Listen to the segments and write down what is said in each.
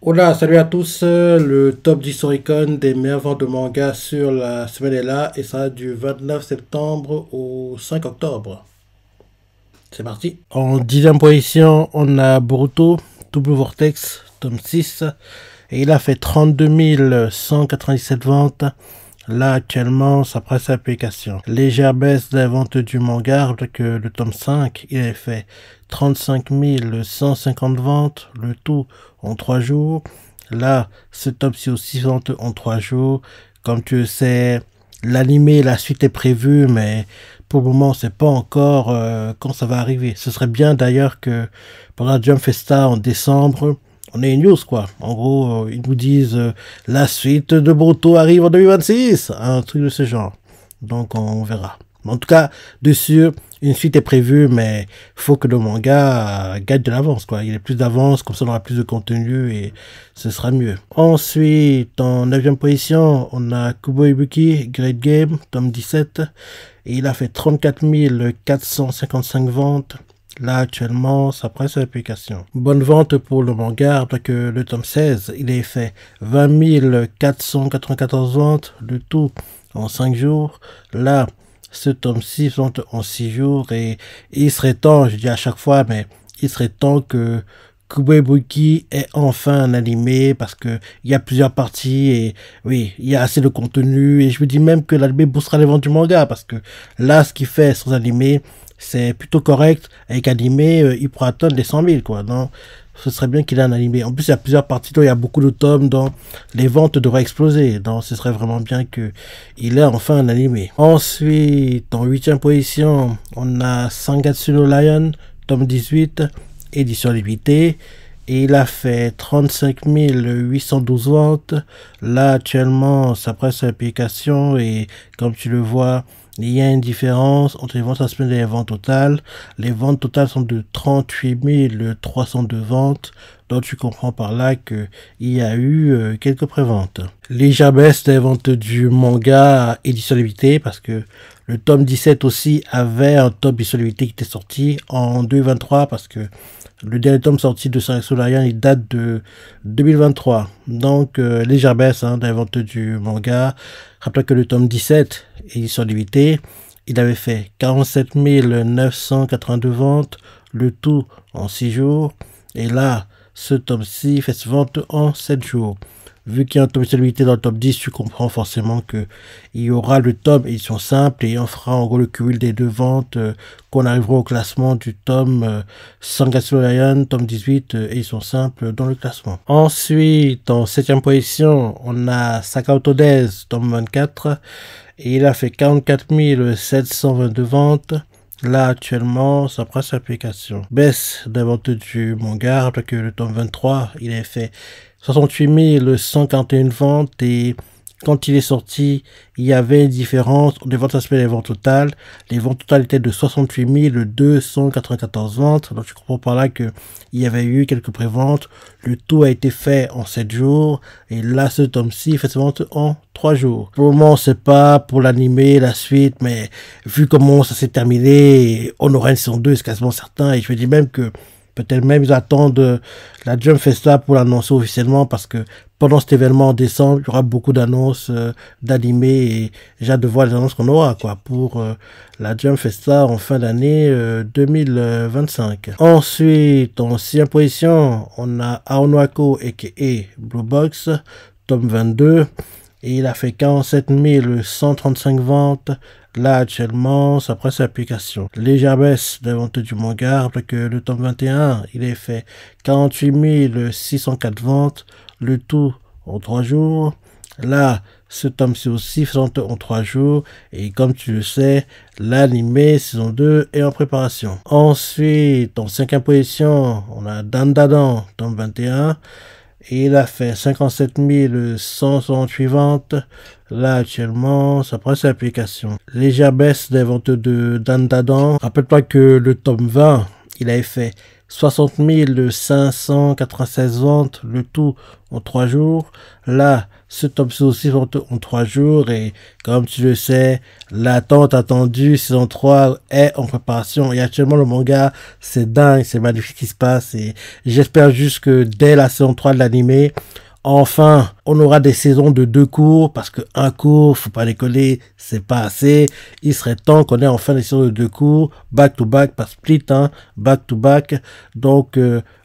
Hola, salut à tous. Le top 10 Oricon des meilleures ventes de manga sur la semaine est là et ça du 29 septembre au 5 octobre. C'est parti. En 10e position, on a Boruto, Double Vortex, tome 6. Et il a fait 32 197 ventes. Là, actuellement, ça presse l'application. Légère baisse des ventes du manga, alors que le tome 5, il avait fait 35 150 ventes, le tout en 3 jours. Là, ce tome-ci aussi ventes en 3 jours. Comme tu le sais, l'animé, la suite est prévue, mais pour le moment, on ne sait pas encore quand ça va arriver. Ce serait bien d'ailleurs que pendant la Jump Festa en décembre, on ait une news, quoi. En gros, ils nous disent la suite de Boruto arrive en 2026, un truc de ce genre. Donc, on verra. En tout cas, dessus, une suite est prévue, mais faut que le manga gagne de l'avance, quoi. Il y a plus d'avance, comme ça on aura plus de contenu et ce sera mieux. Ensuite, en 9e position, on a Kubo Ibuki, Great Game, tome 17. Et il a fait 34 455 ventes. Là, actuellement, ça presse l'application. Bonne vente pour le manga, alors que le tome 16, il est fait 20 494 ventes, le tout en 5 jours. Là, ce tome 6 vente en 6 jours et il serait temps, je dis à chaque fois, mais il serait temps que Kubo Ibuki est enfin un animé parce que il y a plusieurs parties et oui, il y a assez de contenu et je me dis même que l'animé boostera les ventes du manga parce que là, ce qu'il fait sans animé, c'est plutôt correct. Avec animé, il pourra atteindre les 100 000, quoi. Non, ce serait bien qu'il ait un animé. En plus, il y a plusieurs parties, donc il y a beaucoup de tomes, donc les ventes devraient exploser. Donc, ce serait vraiment bien qu'il ait enfin un animé. Ensuite, en 8e position, on a Sangatsu no Lion, tome 18, édition limitée. Et il a fait 35 812 ventes. Là, actuellement, ça presse l'application et comme tu le vois, il y a une différence entre les ventes à semaine et les ventes totales. Les ventes totales sont de 38 302 ventes. Donc tu comprends par là qu'il y a eu quelques préventes. Légère baisse des ventes du manga édition limitée parce que le tome 17 aussi avait un tome édition limitée qui était sorti en 2023 parce que le dernier tome sorti de Sangatsu no Lion, il date de 2023. Donc, légère baisse des ventes du manga. Rappelez que le tome 17, édition limitée, il avait fait 47 982 ventes, le tout en 6 jours. Et là, ce tome-ci fait ses ventes en 7 jours. Vu qu'il y a un tome limité dans le top 10, tu comprends forcément que il y aura le tome édition simple et on fera en gros le cumul des deux ventes qu'on arrivera au classement du tome Sangatsu no Lion, tome 18, édition simple dans le classement. Ensuite, en 7e position, on a Sakamoto Days, tome 24 et il a fait 44 722 ventes. Là, actuellement, ça presse l'application. Baisse des ventes du manga, après que le tome 23, il a fait 68 141 ventes et quand il est sorti, il y avait une différence entre les ventes à semaine et les ventes totales. Les ventes totales étaient de 68 294 ventes. Donc, tu comprends par là que il y avait eu quelques préventes. Le tout a été fait en 7 jours. Et là, ce tome-ci fait ses ventes en 3 jours. Pour le moment, on sait pas pour l'animé, la suite, mais vu comment ça s'est terminé, on aura une saison 2, c'est quasiment certain. Et je me dis même que peut-être même ils attendent la Jump Festa pour l'annoncer officiellement parce que pendant cet événement en décembre, il y aura beaucoup d'annonces d'animés et j'ai hâte de voir les annonces qu'on aura quoi pour la Jump Festa en fin d'année 2025. Ensuite, en 6e position, on a Aonoako aka Blue Box, tome 22. Et il a fait 47 135 ventes. Là, actuellement, ça presse l'application. Légère baisse des ventes du manga, après que le tome 21, il a fait 48 604 ventes, le tout en 3 jours. Là, ce tome-ci aussi fait en 3 jours. Et comme tu le sais, l'animé saison 2 est en préparation. Ensuite, en 5e position, on a Dandadan, tome 21. Et il a fait 57 168 ventes. Là, actuellement, ça presse l'application. Légère baisse des ventes de Dandadan. Rappelle-toi que le tome 20, il avait fait 60 596 ventes, le tout en 3 jours. Là, ce tome-ci aussi vente en 3 jours et comme tu le sais, l'attente attendue saison 3 est en préparation et actuellement le manga, c'est dingue, c'est magnifique ce qui se passe et j'espère juste que dès la saison 3 de l'anime, enfin, on aura des saisons de 2 cours parce que un cours, faut pas décoller, c'est pas assez. Il serait temps qu'on ait enfin des saisons de 2 cours, back to back, pas split, hein, back to back. Donc,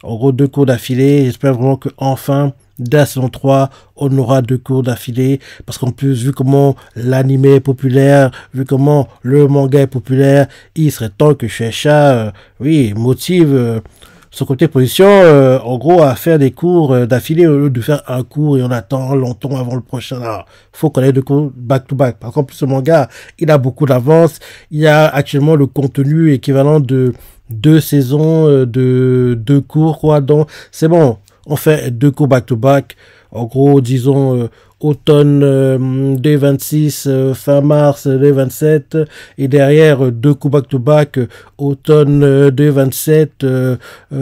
en gros, 2 cours d'affilée. J'espère vraiment que enfin, dès la saison 3, on aura 2 cours d'affilée parce qu'en plus, vu comment l'anime est populaire, vu comment le manga est populaire, il serait temps que Shueisha, oui, motive son côté position, en gros, à faire des cours d'affilée au lieu de faire un cours et on attend longtemps avant le prochain. Il faut qu'on ait 2 cours back-to-back. Par contre, ce manga, il a beaucoup d'avance. Il y a actuellement le contenu équivalent de 2 saisons de 2 cours, quoi. Donc, c'est bon. On fait 2 cours back-to-back. En gros, disons, automne 2026, fin mars 2027, et derrière 2 coups back-to-back, automne 2027,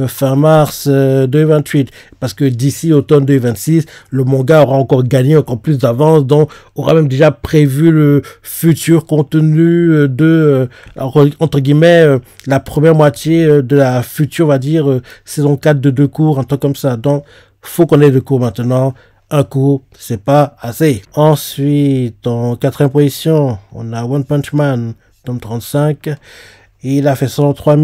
fin mars 2028. Parce que d'ici automne 2026, le manga aura encore gagné encore plus d'avance, donc aura même déjà prévu le futur contenu de, entre guillemets, la première moitié de la future, on va dire, saison 4 de 2 cours, un truc comme ça. Donc, faut qu'on ait 2 cours maintenant. Un cours, c'est pas assez. Ensuite, en 4e position, on a One Punch Man, tome 35. Il a fait 103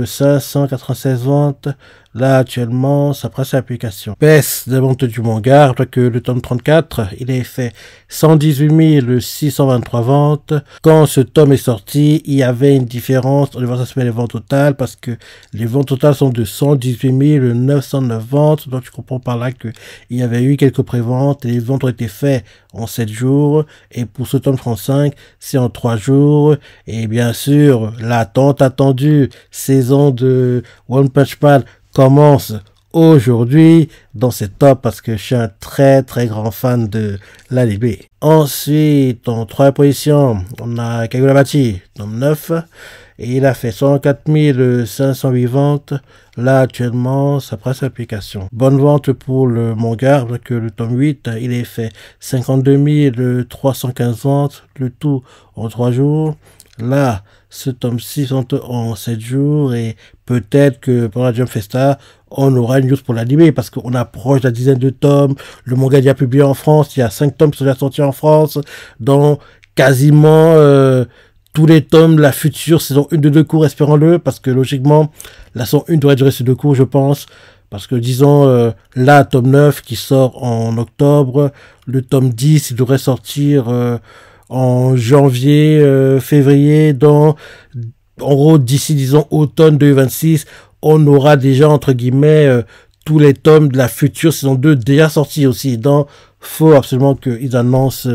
596 ventes. Là, actuellement, ça presse l'application. Baisse de vente du manga, alors que le tome 34, il a fait 118 623 ventes. Quand ce tome est sorti, il y avait une différence, on va s'assumer les ventes totales, parce que les ventes totales sont de 118 909 ventes. Donc, tu comprends par là que il y avait eu quelques préventes, et les ventes ont été faites en 7 jours. Et pour ce tome 35, c'est en 3 jours. Et bien sûr, l'attente attendue saison de One Punch Man commence aujourd'hui dans ces tops parce que je suis un très grand fan de l'anime. Ensuite, en 3e position, on a Kagurabachi, tome 9. Et il a fait 104 508 ventes. Là, actuellement, ça presse l'application. Bonne vente pour le manga, avec le tome 8, il a fait 52 315 ventes, le tout en 3 jours. Là, ce tome 6 en 7 jours et peut-être que pendant la Jump Festa, on aura une news pour l'anime parce qu'on approche de la dizaine de tomes. Le manga est déjà publié en France. Il y a 5 tomes qui sont déjà sortis en France. Dans quasiment tous les tomes de la future saison 1 de 2 cours, espérons-le, parce que logiquement, la saison 1 devrait durer ces 2 cours, je pense. Parce que disons, là, tome 9 qui sort en octobre, le tome 10, il devrait sortir en janvier, février, en gros, d'ici, disons, automne 2026, on aura déjà, entre guillemets, tous les tomes de la future saison 2 déjà sortis aussi. Donc, faut absolument qu'ils annoncent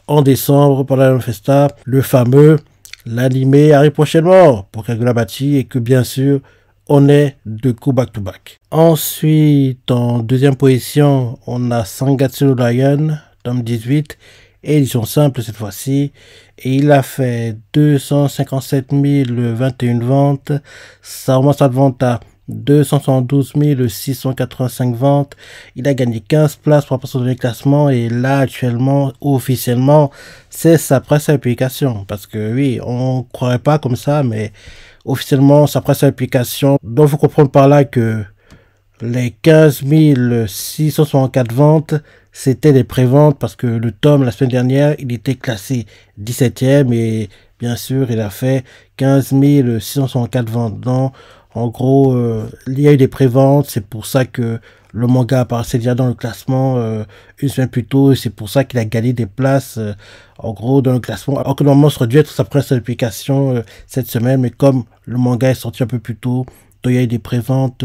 en décembre, pendant la Festa, le fameux, l'anime arrive prochainement pour Kagurabachi et que, bien sûr, on est 2 coups back-to-back. Ensuite, en 2e position, on a Sangatsu no Lion, tome 18, édition simple cette fois-ci, et il a fait 257 021 ventes. Ça remonte sa vente à 272 685 ventes. Il a gagné 15 places pour passer dans les classements et là actuellement officiellement c'est sa presse à application parce que oui on croirait pas comme ça mais officiellement sa presse à application. Donc il faut comprendre par là que les 15 664 ventes, c'était des préventes parce que le tome, la semaine dernière, il était classé 17e et bien sûr, il a fait 15 664 ventes. Donc, en gros, il y a eu des préventes, c'est pour ça que le manga apparaissait déjà dans le classement une semaine plus tôt et c'est pour ça qu'il a gagné des places, en gros, dans le classement. Alors que normalement, ça aurait dû être sa presse d'application cette semaine, mais comme le manga est sorti un peu plus tôt, il y a eu des préventes,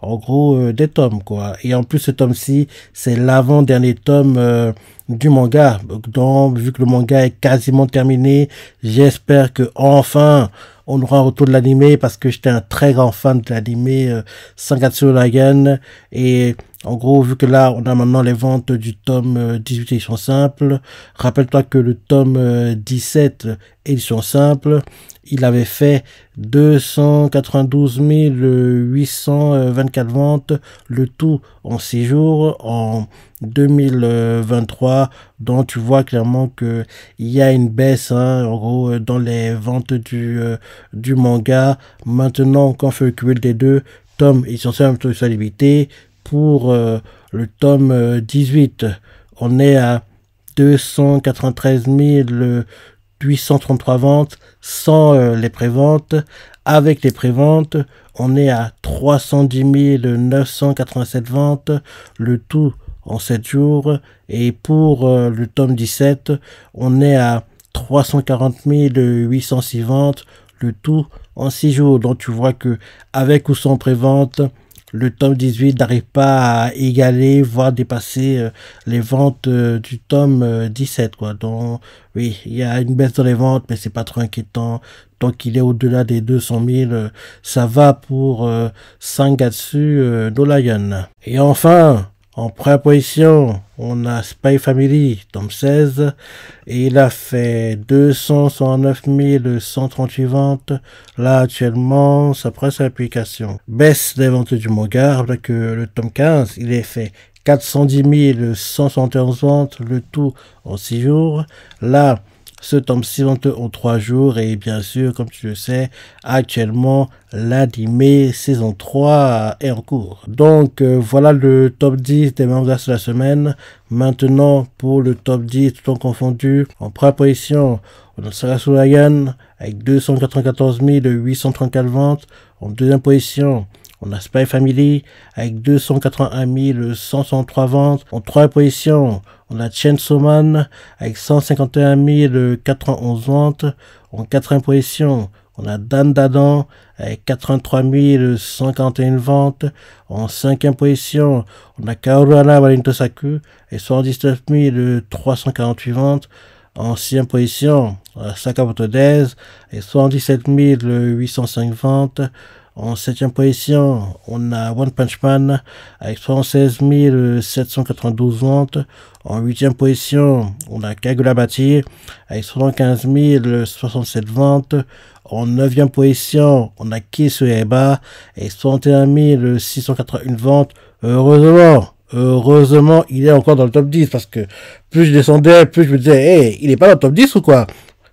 en gros, des tomes, quoi. Et en plus, ce tome-ci, c'est l'avant-dernier tome du manga. Donc, vu que le manga est quasiment terminé, j'espère que enfin on aura un retour de l'anime parce que j'étais un très grand fan de l'anime Sangatsu no Lion et En gros, vu que là, on a maintenant les ventes du tome 18 édition simple, rappelle-toi que le tome 17 édition simple, il avait fait 292 824 ventes, le tout en 6 jours, en 2023. Donc, tu vois clairement qu'il y a une baisse, hein, en gros, dans les ventes du manga. Maintenant, quand on fait le cumul des deux, tome édition simple, tome limité, pour le tome 18, on est à 293 833 ventes sans les préventes. Avec les préventes, on est à 310 987 ventes, le tout en 7 jours. Et pour le tome 17, on est à 340 806 ventes, le tout en 6 jours. Donc tu vois que avec ou sans prévente, le tome 18 n'arrive pas à égaler, voire dépasser les ventes du tome 17, quoi. Donc, oui, il y a une baisse dans les ventes, mais c'est pas trop inquiétant. Tant qu'il est au-delà des 200 000, ça va pour Sangatsu no Lion. Et enfin, en première position, on a Spy Family, tome 16, et il a fait 269 138 ventes. Là, actuellement, ça prend sa publication. Baisse des ventes du manga, avec le tome 15, il est fait 410 171 ventes, le tout en 6 jours. Là, ce tome 6 ventes en 3 jours, et bien sûr, comme tu le sais, actuellement, l'anime saison 3 est en cours. Donc, voilà le top 10 des mangas de la semaine. Maintenant, pour le top 10, tout en confondu, en première position, on a Sangatsu no Lion avec 294 834 ventes. En deuxième position, on a Spy Family avec 281 163 ventes. En troisième position, on a Chainsaw Man avec 151 091 ventes. En quatrième position, on a Dandadan avec 83 141 ventes. En cinquième position, on a Kaoruana Warintosaku avec 79 348 ventes. En sixième position, on a Sakamoto Days avec 77 805 ventes. En septième position, on a One Punch Man avec 76 792 ventes. En huitième position, on a Kagura Bati avec 75 067 ventes. En neuvième position, on a Kisu Eba avec 61 681 ventes. Heureusement, il est encore dans le top 10 parce que plus je descendais, plus je me disais, hey, il est pas dans le top 10 ou quoi?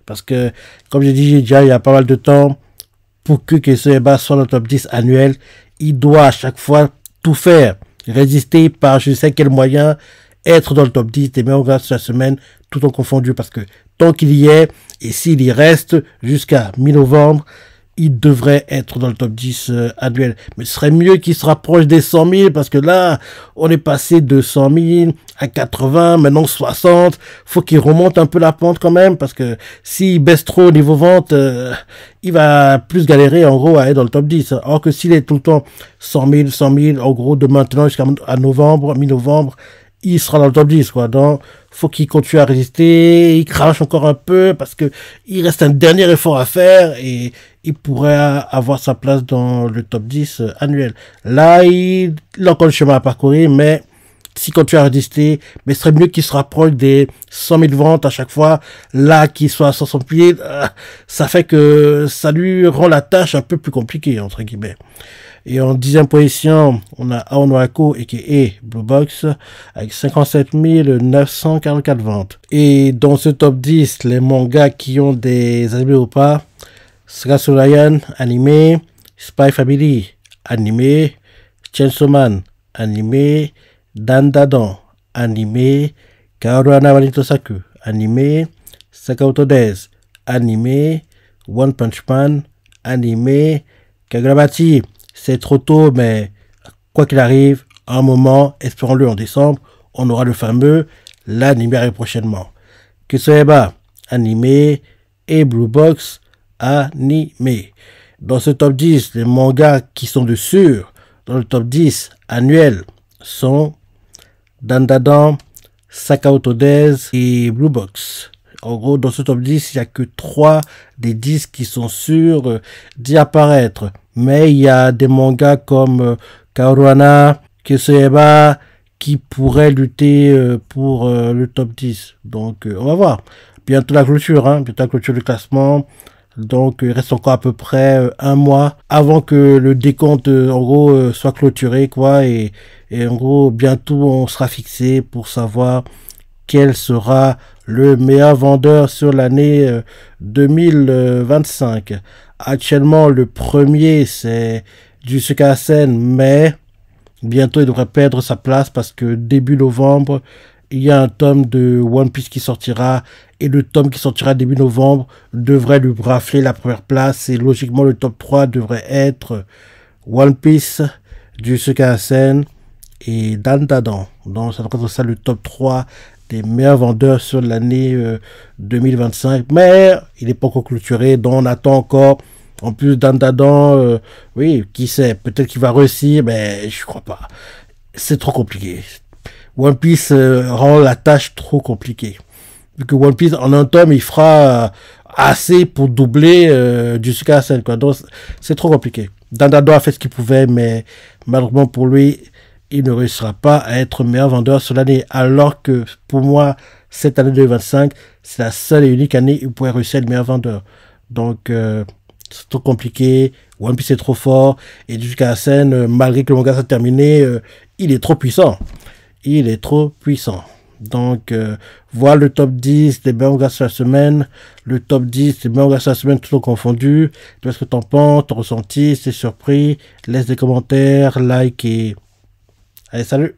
Parce que, comme j'ai dit déjà il y a pas mal de temps, pour que Kisu soit dans le top 10 annuel, il doit à chaque fois tout faire, résister par je sais quel moyen, être dans le top 10 des meilleurs mangas de la semaine, tout en confondu, parce que tant qu'il y est, et s'il y reste jusqu'à mi-novembre, il devrait être dans le top 10 annuel. Mais ce serait mieux qu'il se rapproche des 100 000, parce que là, on est passé de 100 000 à 80, maintenant 60. Faut qu'il remonte un peu la pente quand même, parce que s'il baisse trop au niveau vente, il va plus galérer en gros à être dans le top 10. Alors que s'il est tout le temps 100 000, en gros, de maintenant jusqu'à novembre, mi-novembre, il sera dans le top 10, quoi. Donc, faut qu'il continue à résister, il crache encore un peu, parce que il reste un dernier effort à faire, et il pourrait avoir sa place dans le top 10 annuel. Là, il a encore le chemin à parcourir, mais s'il continue à résister, mais ce serait mieux qu'il se rapproche des 100 000 ventes à chaque fois, là, qu'il soit à 60 000, ça fait que ça lui rend la tâche un peu plus compliquée, entre guillemets. Et en 10e position, on a Aonoako a.k.a. Blue Box avec 57 944 ventes. Et dans ce top 10, les mangas qui ont des animés ou pas, Sangatsu no Lion, animé, Spy Family, animé, Chainsaw Man, animé, Dandadan, animé, Kaoruana Warintosaku, animé, Sakamoto Days, animé, One Punch Man, animé, Kagura Bati. C'est trop tôt, mais quoi qu'il arrive, à un moment, espérons-le en décembre, on aura le fameux, l'anime arrive prochainement. Kisu Eba, animé, et Blue Box, animé. Dans ce top 10, les mangas qui sont de sûr dans le top 10 annuel sont Dandadan, Sakamoto Days et Blue Box. En gros, dans ce top 10, il n'y a que 3 des 10 qui sont sûrs d'y apparaître. Mais il y a des mangas comme Kaoruana, Konosuba qui pourrait lutter pour le top 10. Donc on va voir. Bientôt la clôture, hein, bientôt la clôture du classement. Donc il reste encore à peu près un mois avant que le décompte en gros soit clôturé quoi et en gros bientôt on sera fixé pour savoir quel sera le meilleur vendeur sur l'année 2025. Actuellement le premier c'est Jujutsu Kaisen, mais bientôt il devrait perdre sa place parce que début novembre il y a un tome de One Piece qui sortira et le tome qui sortira début novembre devrait lui rafler la première place et logiquement le top 3 devrait être One Piece, Jujutsu Kaisen et Dandadan. Donc ça devrait être ça le top 3 des meilleurs vendeurs sur l'année 2025, mais il n'est pas encore clôturé, donc on attend encore. En plus Dandadan, oui, qui sait, peut-être qu'il va réussir, mais je crois pas. C'est trop compliqué. One Piece rend la tâche trop compliquée. Vu que One Piece, en un tome, il fera assez pour doubler du Kaisen, quoi. Donc, c'est trop compliqué. Dandadan a fait ce qu'il pouvait, mais malheureusement pour lui, il ne réussira pas à être meilleur vendeur sur l'année. Alors que, pour moi, cette année 2025, c'est la seule et unique année où il pourrait réussir à être meilleur vendeur. Donc, c'est trop compliqué. One Piece est trop fort. Et Jujutsu Kaisen, malgré que le manga soit terminé, il est trop puissant. Il est trop puissant. Donc, voilà le top 10 des mangas sur la semaine. Le top 10 des mangas sur la semaine, tout confondu. Qu'est-ce que t'en penses, ton ressenti, t'es surpris? Laisse des commentaires, like et... Allez, salut!